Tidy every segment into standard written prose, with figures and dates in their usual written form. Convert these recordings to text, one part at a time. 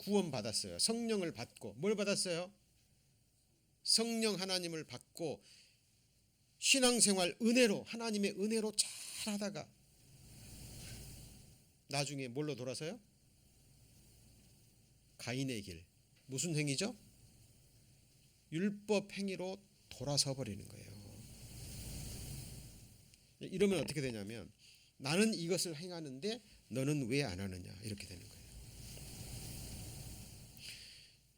구원받았어요. 성령을 받고. 뭘 받았어요? 성령 하나님을 받고 신앙생활 은혜로, 하나님의 은혜로 잘하다가 나중에 뭘로 돌아서요? 가인의 길. 무슨 행위죠? 율법 행위로 돌아서 버리는 거예요. 이러면 어떻게 되냐면 나는 이것을 행하는데 너는 왜 안 하느냐, 이렇게 되는 거예요.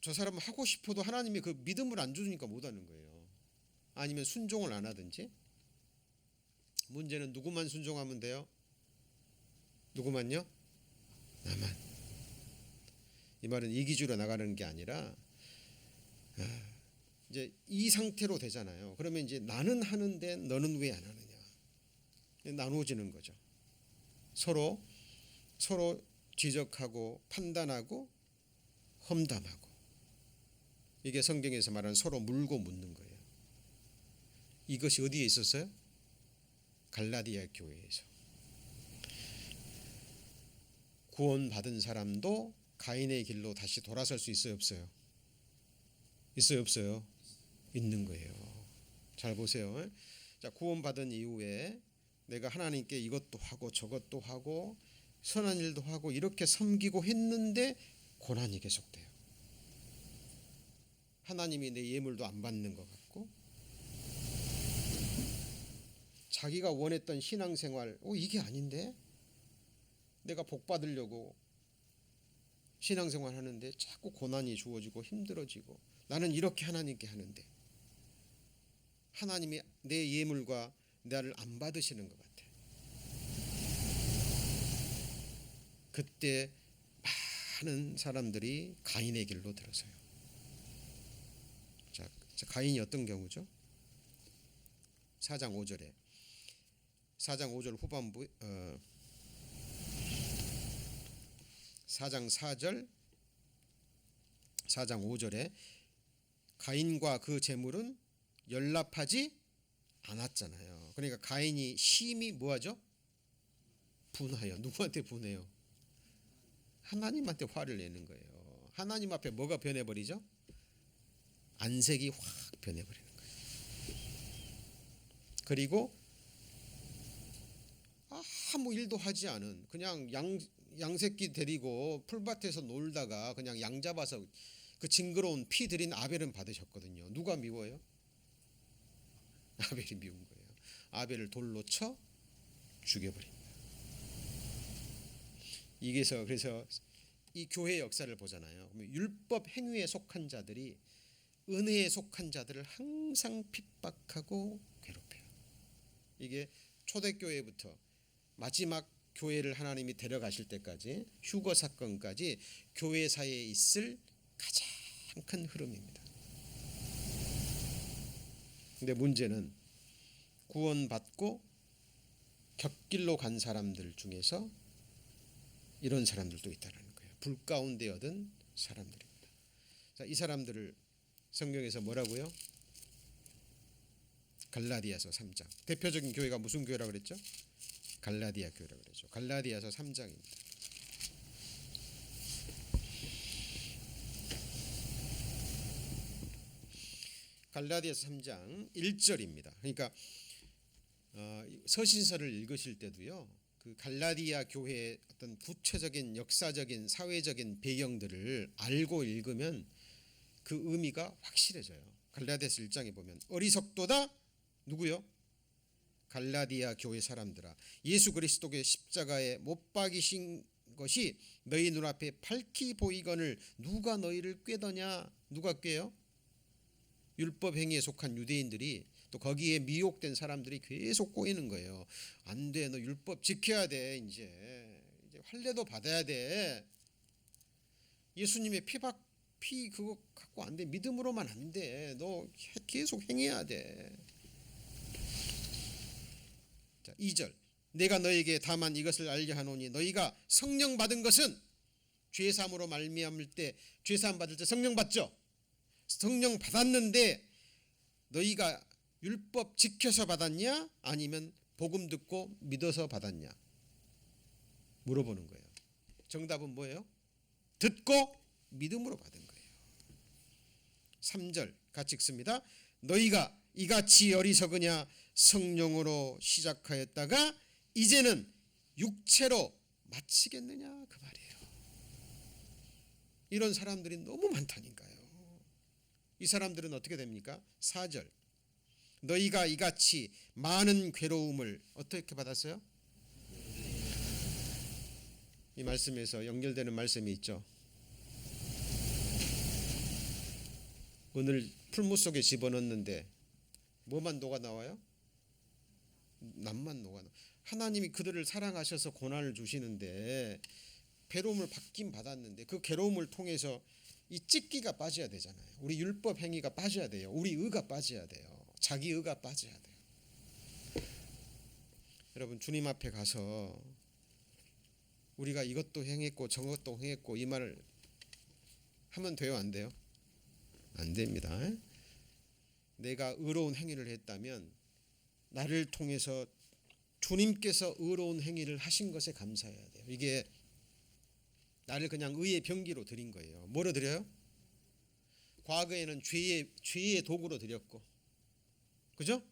저 사람은 하고 싶어도 하나님이 그 믿음을 안 주니까 못 하는 거예요. 아니면 순종을 안 하든지. 문제는 누구만 순종하면 돼요? 누구만요? 나만. 이 말은 이기주의로 나가는 게 아니라 이제 이 상태로 되잖아요. 그러면 이제 나는 하는데 너는 왜 안 하느냐, 나누어지는 거죠. 서로 지적하고 판단하고 험담하고. 이게 성경에서 말하는 서로 물고 묻는 거예요. 이것이 어디에 있었어요? 갈라디아 교회에서. 구원받은 사람도 가인의 길로 다시 돌아설 수 있어요, 없어요? 있어요, 없어요? 있는 거예요. 잘 보세요. 자, 구원받은 이후에 내가 하나님께 이것도 하고 저것도 하고 선한 일도 하고 이렇게 섬기고 했는데 고난이 계속돼요. 하나님이 내 예물도 안 받는 것 같고, 자기가 원했던 신앙생활, 이게 아닌데? 내가 복 받으려고 신앙생활 하는데 자꾸 고난이 주어지고 힘들어지고, 나는 이렇게 하나님께 하는데 하나님이 내 예물과 나를 안 받으시는 것 같아. 그때 많은 사람들이 가인의 길로 들어서요. 자, 가인이 어떤 경우죠? 4장 5절에 4장 5절 후반부 4장 4절 4장 5절에 가인과 그 재물은 연락하지 않았잖아요. 그러니까 가인이 심히 뭐하죠? 분하여. 누구한테 분해요? 하나님한테 화를 내는 거예요. 하나님 앞에 뭐가 변해버리죠? 안색이 확 변해버리는 거예요. 그리고 아무 일도 하지 않은, 그냥 양새끼 데리고 풀밭에서 놀다가 그냥 양 잡아서 그 징그러운 피 들인 아벨은 받으셨거든요. 누가 미워요? 아벨이 미운 거예요. 아벨을 돌로 쳐 죽여버립니다. 그래서 이 교회 역사를 보잖아요. 그러면 율법 행위에 속한 자들이 은혜에 속한 자들을 항상 핍박하고 괴롭혀요. 이게 초대교회부터 마지막 교회를 하나님이 데려가실 때까지, 휴거 사건까지 교회사에 있을 가장 큰 흐름입니다. 근데 문제는 구원받고 곁길로 간 사람들 중에서 이런 사람들도 있다는 거예요. 불 가운데 얻은 사람들입니다. 자, 이 사람들을 성경에서 뭐라고요? 갈라디아서 3장. 대표적인 교회가 무슨 교회라고 그랬죠? 갈라디아 교회라고 그랬죠. 갈라디아서 3장입니다. 갈라디아서 3장 1절입니다. 그러니까 서신서를 읽으실 때도요, 그 갈라디아 교회의 어떤 구체적인 역사적인 사회적인 배경들을 알고 읽으면 그 의미가 확실해져요. 갈라디아서 1장에 보면 어리석도다, 누구요? 갈라디아 교회 사람들아, 예수 그리스도의 십자가에 못 박이신 것이 너희 눈앞에 밝히 보이거늘 누가 너희를 꾀더냐. 누가 꾀요? 율법 행위에 속한 유대인들이, 또 거기에 미혹된 사람들이 계속 꼬이는 거예요. 안 돼, 너 율법 지켜야 돼. 이제 할례도 받아야 돼. 예수님의 피 그거 갖고 안 돼. 믿음으로만 안 돼. 너 계속 행해야 돼. 자, 2절. 내가 너에게 다만 이것을 알게 하노니 너희가 성령 받은 것은 죄사함으로 말미암을 때, 죄사함 받을 때 성령 받죠. 성령 받았는데 너희가 율법 지켜서 받았냐, 아니면 복음 듣고 믿어서 받았냐 물어보는 거예요. 정답은 뭐예요? 듣고 믿음으로 받은 거예요. 3절 같이 읽습니다. 너희가 이같이 어리석으냐 성령으로 시작하였다가 이제는 육체로 마치겠느냐 그 말이에요. 이런 사람들이 너무 많다니까요. 이 사람들은 어떻게 됩니까? 4절 너희가 이같이 많은 괴로움을 어떻게 받았어요? 이 말씀에서 연결되는 말씀이 있죠. 오늘 풀무 속에 집어넣는데 뭐만 녹아 나와요? 낫만 녹아 나와. 하나님이 그들을 사랑하셔서 고난을 주시는데 괴로움을 받긴 받았는데 그 괴로움을 통해서 이 찢기가 빠져야 되잖아요. 우리 율법 행위가 빠져야 돼요. 우리 의가 빠져야 돼요. 자기 의가 빠져야 돼요. 여러분 주님 앞에 가서 우리가 이것도 행했고 저것도 행했고 이 말을 하면 돼요? 안 돼요? 안 됩니다. 내가 의로운 행위를 했다면 나를 통해서 주님께서 의로운 행위를 하신 것에 감사해야 돼요. 이게 나를 그냥 의의 병기로 드린 거예요. 뭐로 드려요? 과거에는 죄의 도구로 드렸고, 그죠?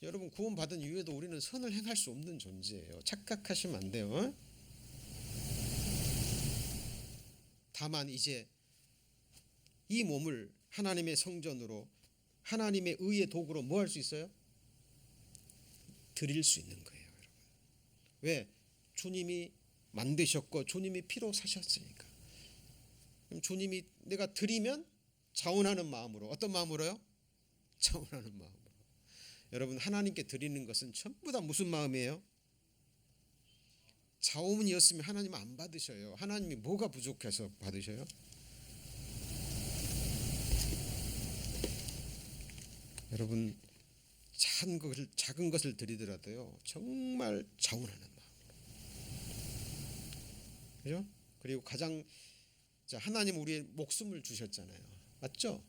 여러분 구원받은 이후에도 우리는 선을 행할 수 없는 존재예요. 착각하시면 안 돼요. 다만 이제 이 몸을 하나님의 성전으로 하나님의 의의 도구로 뭐 할 수 있어요? 드릴 수 있는 거예요, 여러분. 왜? 주님이 만드셨고 주님이 피로 사셨으니까. 그럼 주님이 내가 드리면 자원하는 마음으로, 어떤 마음으로요? 자원하는 마음으로. 여러분 하나님께 드리는 것은 전부 다 무슨 마음이에요? 자원이었으면 하나님 안 받으셔요. 하나님이 뭐가 부족해서 받으셔요? 여러분 작은 것을 드리더라도요 정말 자원하는 마음으로, 그죠? 그리고 하나님 우리의 목숨을 주셨잖아요, 맞죠?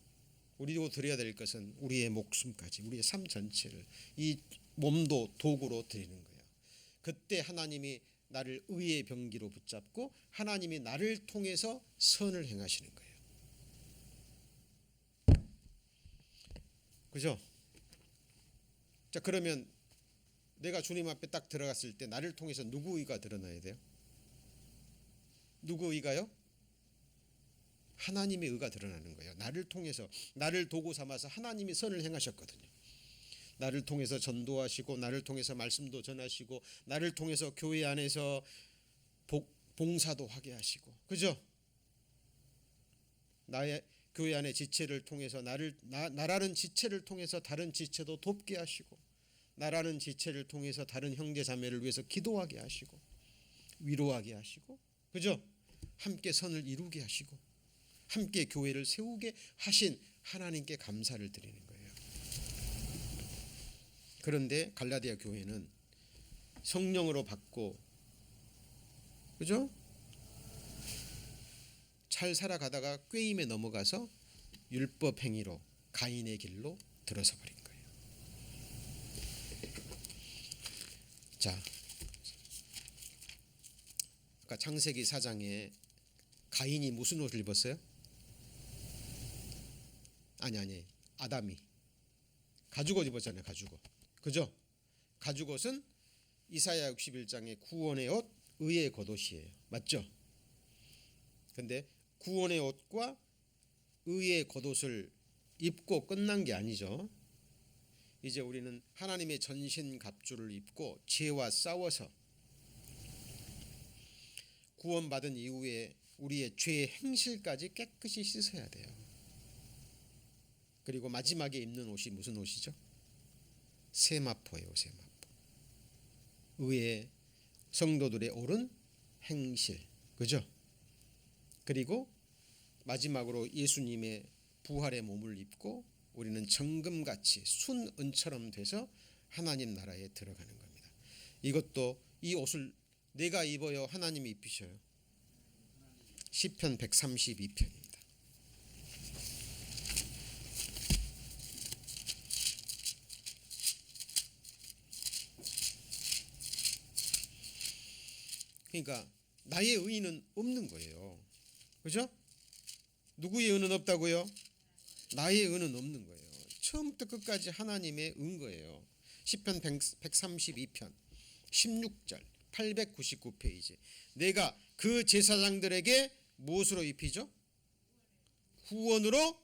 우리도 드려야 될 것은 우리의 목숨까지, 우리의 삶 전체를, 이 몸도 도구로 드리는 거예요. 그때 하나님이 나를 의의 병기로 붙잡고 하나님이 나를 통해서 선을 행하시는 거예요. 그죠? 자, 그러면 내가 주님 앞에 딱 들어갔을 때 나를 통해서 누구 의가 드러나야 돼요? 누구 의가요? 하나님의 의가 드러나는 거예요. 나를 통해서, 나를 도구 삼아서 하나님이 선을 행하셨거든요. 나를 통해서 전도하시고 나를 통해서 말씀도 전하시고 나를 통해서 교회 안에서 봉사도 하게 하시고, 그죠? 나의 교회 안의 지체를 통해서 나라는 지체를 통해서 다른 지체도 돕게 하시고, 나라는 지체를 통해서 다른 형제 자매를 위해서 기도하게 하시고 위로하게 하시고, 그죠? 함께 선을 이루게 하시고 함께 교회를 세우게 하신 하나님께 감사를 드리는 거예요. 그런데 갈라디아 교회는 성령으로 받고, 그죠? 잘 살아가다가 꾀임에 넘어가서 율법 행위로 가인의 길로 들어서 버린 거예요. 자, 아까 창세기 4장에 가인이 무슨 옷을 입었어요? 아니 아담이 가죽옷 입었잖아요. 가죽옷, 그죠? 가죽옷은 이사야 61장의 구원의 옷, 의의 겉옷이에요, 맞죠? 근데 구원의 옷과 의의 겉옷을 입고 끝난 게 아니죠. 이제 우리는 하나님의 전신 갑주를 입고 죄와 싸워서 구원받은 이후에 우리의 죄의 행실까지 깨끗이 씻어야 돼요. 그리고 마지막에 입는 옷이 무슨 옷이죠? 세마포예요. 세마포. 의의 성도들의 옳은 행실, 그죠? 그리고 마지막으로 예수님의 부활의 몸을 입고 우리는 정금같이 순은처럼 돼서 하나님 나라에 들어가는 겁니다. 이것도 이 옷을 내가 입어요, 하나님이 입히셔요? 시편 132편입니다. 그러니까 나의 의의는 없는 거예요, 그죠? 누구의 은은 없다고요? 나의 은은 없는 거예요. 처음부터 끝까지 하나님의 은 거예요. 시편 132편 16절 899페이지. 내가 그 제사장들에게 무엇으로 입히죠? 구원으로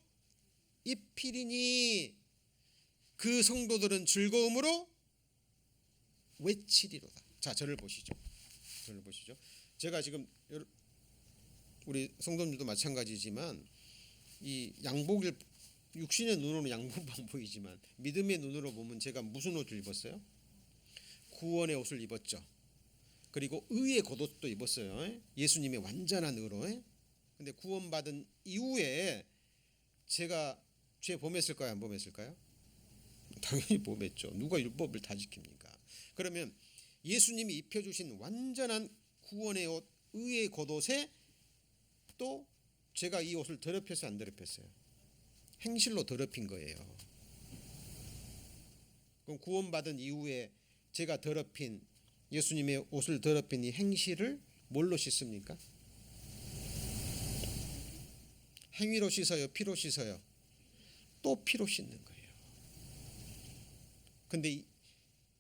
입히리니 그 성도들은 즐거움으로 외치리로다. 자, 저를 보시죠. 제가 지금 우리 성도님들도 마찬가지지만 이 양복을 육신의 눈으로 양복만 보이지만 믿음의 눈으로 보면 제가 무슨 옷을 입었어요? 구원의 옷을 입었죠. 그리고 의의 겉옷도 입었어요. 예수님의 완전한 의로. 근데 구원받은 이후에 제가 죄 범했을까요? 안 범했을까요? 당연히 범했죠. 누가 율법을 다 지킵니까? 그러면 예수님이 입혀주신 완전한 구원의 옷, 의의 겉옷에 또 제가 이 옷을 더럽혀서 안 더럽혔어요? 행실로 더럽힌 거예요. 그럼 구원받은 이후에 제가 더럽힌 예수님의 옷을 더럽힌 이 행실을 뭘로 씻습니까? 행위로 씻어요? 피로 씻어요? 또 피로 씻는 거예요. 근데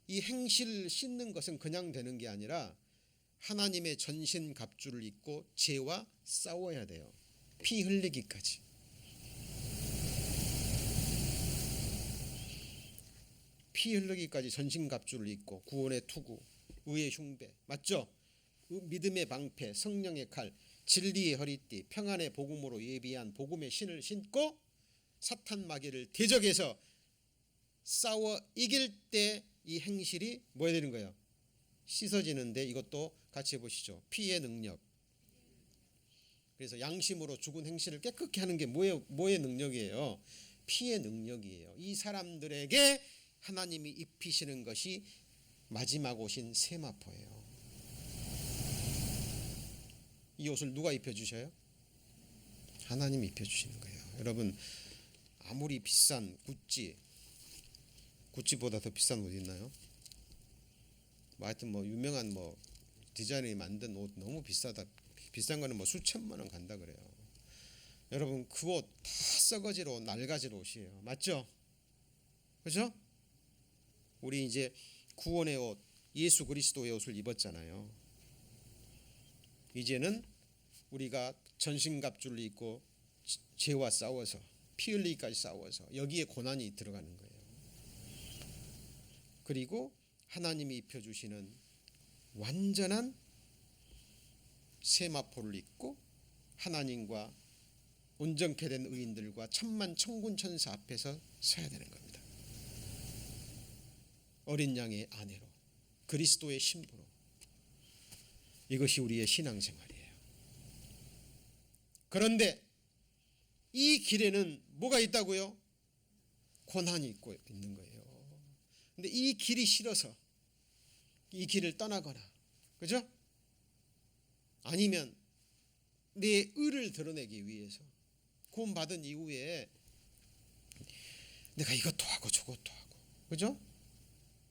이 행실 씻는 것은 그냥 되는 게 아니라 하나님의 전신 갑주를 입고 죄와 싸워야 돼요. 피 흘리기까지. 피 흘리기까지 전신 갑주를 입고 구원의 투구, 의의 흉배, 맞죠? 믿음의 방패, 성령의 칼, 진리의 허리띠, 평안의 복음으로 예비한 복음의 신을 신고 사탄 마귀를 대적해서 싸워 이길 때 이 행실이 뭐 해야 되는 거예요? 씻어지는데 이것도 같이 해보시죠. 피의 능력. 그래서 양심으로 죽은 행실을 깨끗게 하는 게 뭐의 능력이에요? 피의 능력이에요. 이 사람들에게 하나님이 입히시는 것이 마지막 오신 세마포예요. 이 옷을 누가 입혀주셔요? 하나님이 입혀주시는 거예요. 여러분, 아무리 비싼 구찌보다 더 비싼 옷 있나요? 하여튼 유명한 디자이너이 만든 옷 너무 비싸다. 비싼 거는 수천만 원 간다 그래요. 여러분, 그 옷 다 썩어지로 낡아질 옷이에요. 맞죠? 그죠? 우리 이제 구원의 옷, 예수 그리스도의 옷을 입었잖아요. 이제는 우리가 전신갑주를 입고 죄와 싸워서 피 흘리기까지 싸워서 여기에 고난이 들어가는 거예요. 그리고 하나님이 입혀주시는 완전한 세마포를 입고 하나님과 온전케 된 의인들과 천만 천군 천사 앞에서 서야 되는 겁니다. 어린 양의 아내로, 그리스도의 신부로. 이것이 우리의 신앙생활이에요. 그런데 이 길에는 뭐가 있다고요? 고난이 있는 거예요. 근데 이 길이 싫어서 이 길을 떠나거나, 그죠? 아니면 내 의를 드러내기 위해서 구원받은 이후에 내가 이것도 하고 저것도 하고, 그죠?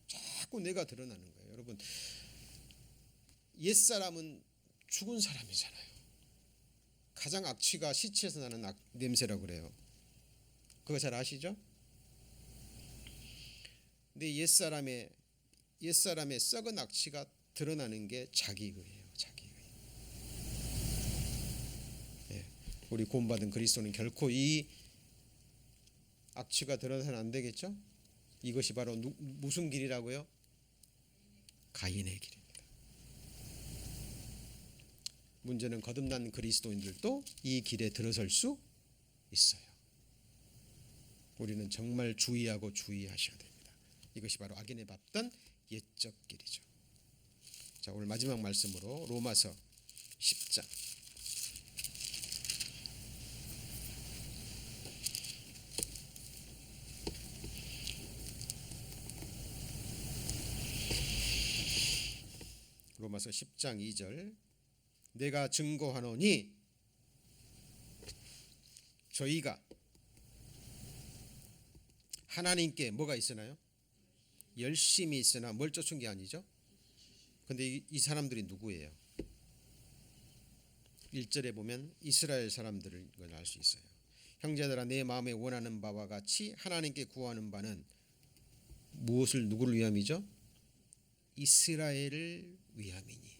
자꾸 내가 드러나는 거예요. 여러분, 옛사람은 죽은 사람이잖아요. 가장 악취가 시체에서 나는 냄새라고 그래요. 그거 잘 아시죠? 근데 옛사람의 썩은 악취가 드러나는 게 자기의예요. 자기의. 예, 우리 구원받은 그리스도는 결코 이 악취가 드러나서는 안 되겠죠? 이것이 바로 무슨 길이라고요? 가인의 길입니다. 문제는 거듭난 그리스도인들도 이 길에 들어설 수 있어요. 우리는 정말 주의하셔야 됩니다. 이것이 바로 악인의 밟던 옛적 길이죠. 자, 오늘 마지막 말씀으로 로마서 10장 로마서 10장 2절. 내가 증거하노니 저희가 하나님께 뭐가 있으나요? 열심히 있으나 뭘 쫓은 게 아니죠. 근데 이 사람들이 누구예요? 1절에 보면 이스라엘 사람들을 알 수 있어요. 형제들아 내 마음에 원하는 바와 같이 하나님께 구하는 바는 무엇을 누구를 위함이죠? 이스라엘을 위함이니.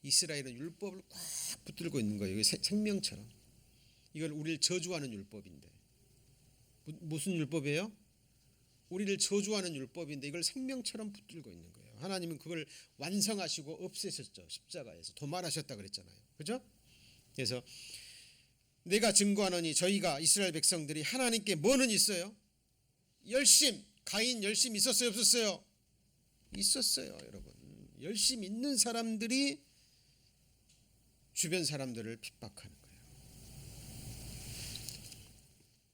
이스라엘은 율법을 꽉 붙들고 있는 거예요. 생명처럼. 이걸 우리를 저주하는 율법인데 무슨 율법이에요? 우리를 저주하는 율법인데 이걸 생명처럼 붙들고 있는 거예요. 하나님은 그걸 완성하시고 없애셨죠. 십자가에서 도말하셨다 그랬잖아요. 그죠? 그래서 내가 증거하노니 저희가 이스라엘 백성들이 하나님께 뭐는 있어요? 열심. 가인 열심 있었어요, 없었어요? 있었어요, 여러분. 열심 있는 사람들이 주변 사람들을 핍박하는 거예요.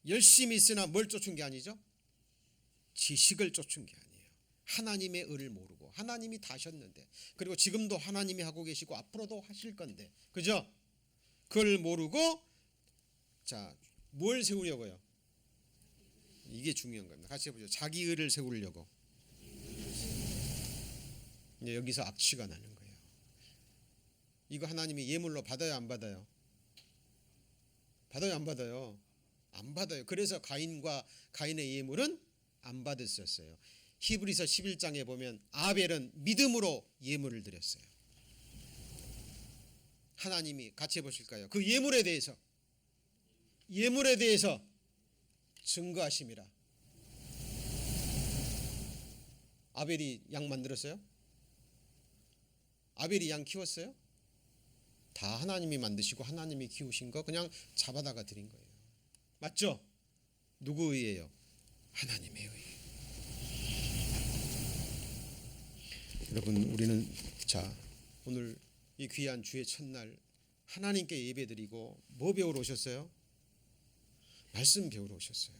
열심히 있으나 뭘 쫓은 게 아니죠? 지식을 쫓은 게 아니에요. 하나님의 의를 모르고 하나님이 다 하셨는데, 그리고 지금도 하나님이 하고 계시고 앞으로도 하실 건데, 그죠? 그걸 모르고 자, 뭘 세우려고요? 이게 중요한 겁니다. 같이 해보죠. 자기 의를 세우려고. 여기서 악취가 나는 거예요. 이거 하나님이 예물로 받아요, 안 받아요? 받아요, 안 받아요? 안 받아요. 그래서 가인의 예물은 안 받았었어요. 히브리서 11장에 보면 아벨은 믿음으로 예물을 드렸어요. 하나님이 같이 해보실까요? 그 예물에 대해서 증거하심이라. 아벨이 양 만들었어요? 아벨이 양 키웠어요? 다 하나님이 만드시고 하나님이 키우신 거 그냥 잡아다가 드린 거예요. 맞죠? 누구 의예요? 하나님의 의예요. 여러분, 우리는 자, 오늘 이 귀한 주의 첫날 하나님께 예배드리고 뭐 배우러 오셨어요? 말씀 배우러 오셨어요.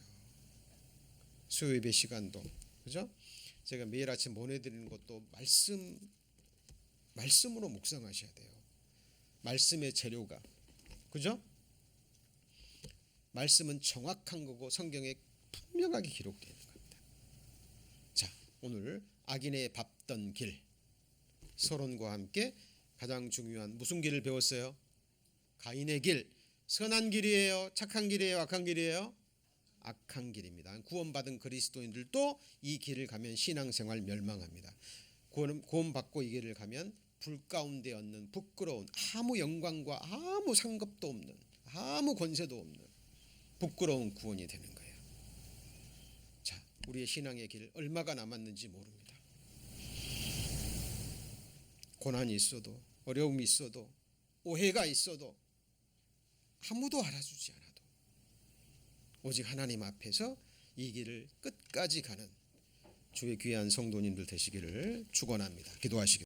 수요 예배 시간도, 그죠? 제가 매일 아침 보내드리는 것도 말씀으로 묵상하셔야 돼요. 말씀의 재료가, 그죠? 말씀은 정확한 거고 성경에 분명하게 기록되어 있는 겁니다. 자, 오늘 악인의 밟던 길, 서론과 함께 가장 중요한 무슨 길을 배웠어요? 가인의 길. 선한 길이에요? 착한 길이에요? 악한 길이에요? 악한 길입니다. 구원받은 그리스도인들도 이 길을 가면 신앙생활 멸망합니다. 구원받고 이 길을 가면 불 가운데 얻는 부끄러운, 아무 영광과 아무 상급도 없는, 아무 권세도 없는 부끄러운 구원이 되는 거예요. 자, 우리의 신앙의 길 얼마가 남았는지 모릅니다. 고난이 있어도, 어려움이 있어도, 오해가 있어도, 아무도 알아주지 않아도 오직 하나님 앞에서 이 길을 끝까지 가는 주의 귀한 성도님들 되시기를 축원합니다. 기도하시겠습니다.